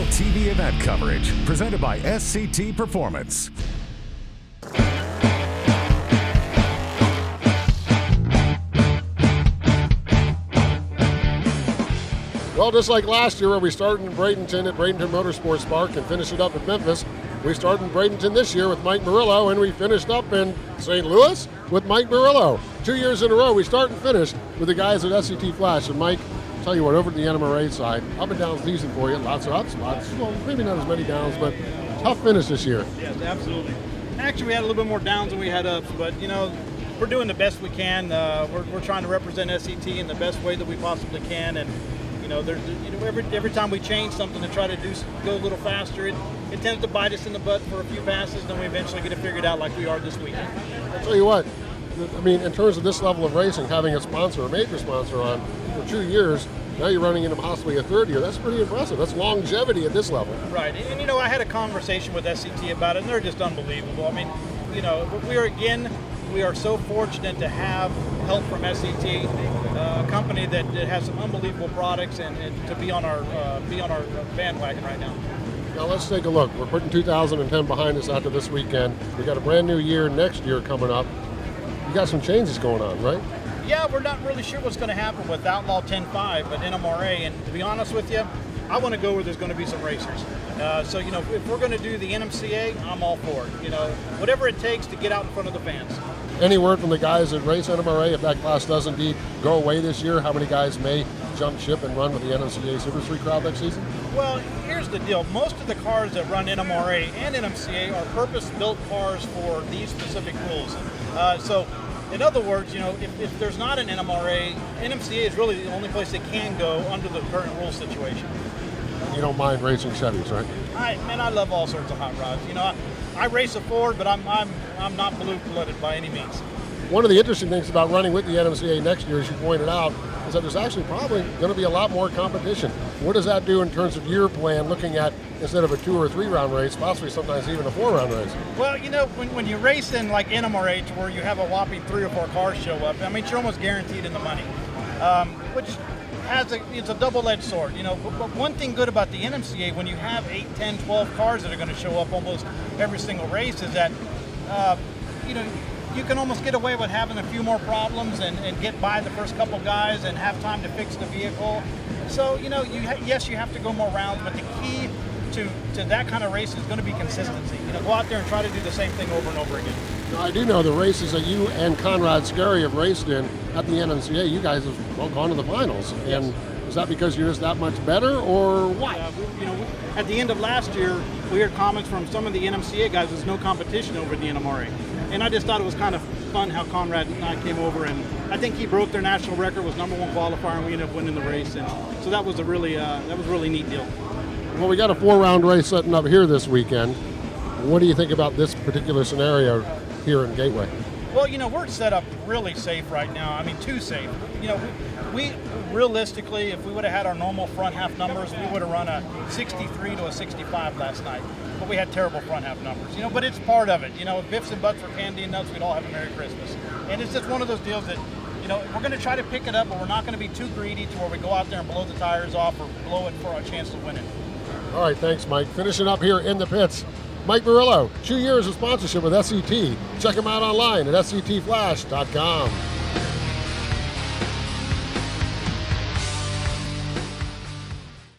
TV event coverage presented by SCT Performance. Well, just like last year where we started in Bradenton at Bradenton Motorsports Park and finished it up at Memphis, we started in Bradenton this year with Mike Murillo, and we finished up in St. Louis with Mike Murillo. 2 years in a row, we start and finish with the guys at SCT Flash. And Mike, I'll tell you what, over at the NMRA side, up and down season for you. Lots of ups, well, maybe not as many downs, but tough finish this year. Yes, absolutely. Actually, we had a little bit more downs than we had ups, but, we're doing the best we can. We're trying to represent SCT in the best way that we possibly can, and every time we change something to try to go a little faster, it tends to bite us in the butt for a few passes, then we eventually get it figured out like we are this weekend. I'll tell you what, I mean, in terms of this level of racing, having a sponsor, a major sponsor on for 2 years, now you're running into possibly a third year. That's pretty impressive. That's longevity at this level. Right, and I had a conversation with SCT about it, and they're just unbelievable. I mean, we are so fortunate to have help from SCT, a company that has some unbelievable products, and to be on our bandwagon right now. Now let's take a look. We're putting 2010 behind us after this weekend. We got a brand new year next year coming up. You got some changes going on, right? Yeah, we're not really sure what's going to happen with Outlaw 10.5 at NMRA, and to be honest with you, I want to go where there's going to be some racers. So if we're going to do the NMCA, I'm all for it. Whatever it takes to get out in front of the fans. Any word from the guys that race NMRA, if that class does indeed go away this year, how many guys may jump ship and run with the NMCA Super 3 crowd next season? Well, here's the deal. Most of the cars that run NMRA and NMCA are purpose-built cars for these specific rules. So, in other words, if there's not an NMRA, NMCA is really the only place they can go under the current rule situation. You don't mind racing Chevys, right? I love all sorts of hot rods. I race a Ford, but I'm not blue-blooded by any means. One of the interesting things about running with the NMCA next year, as you pointed out, is that there's actually probably going to be a lot more competition. What does that do in terms of your plan, looking at, instead of a 2 or 3 round race, possibly sometimes even a 4 round race? Well, when you race in like NMRA, to where you have a whopping 3 or 4 cars show up, I mean, you're almost guaranteed in the money, which it's a double-edged sword. But one thing good about the NMCA, when you have 8, 10, 12 cars that are going to show up almost every single race, is that you can almost get away with having a few more problems and get by the first couple guys and have time to fix the vehicle. So, yes, you have to go more rounds, but the key to that kind of race is going to be consistency. Go out there and try to do the same thing over and over again. Now, I do know the races that you and Conrad Scarry have raced in at the NMCA, you guys have gone to the finals. Yes. And is that because you're just that much better, or what? At the end of last year, we heard comments from some of the NMCA guys. There's no competition over the NMRA. And I just thought it was kind of fun how Conrad and I came over, and I think he broke their national record, was #1 qualifier, and we ended up winning the race. And so that was a really neat deal. Well, we got a 4-round race setting up here this weekend. What do you think about this particular scenario here in Gateway? Well, we're set up really safe right now. I mean, too safe. We realistically, if we would have had our normal front half numbers, we would have run a 63 to a 65 last night. But we had terrible front half numbers. But it's part of it. If Biffs and Butts for candy and nuts, we'd all have a Merry Christmas. And it's just one of those deals that, we're going to try to pick it up, but we're not going to be too greedy to where we go out there and blow the tires off or blow it for a chance to win it. All right, thanks, Mike. Finishing up here in the pits, Mike Murillo, 2 years of sponsorship with SCT. Check him out online at sctflash.com.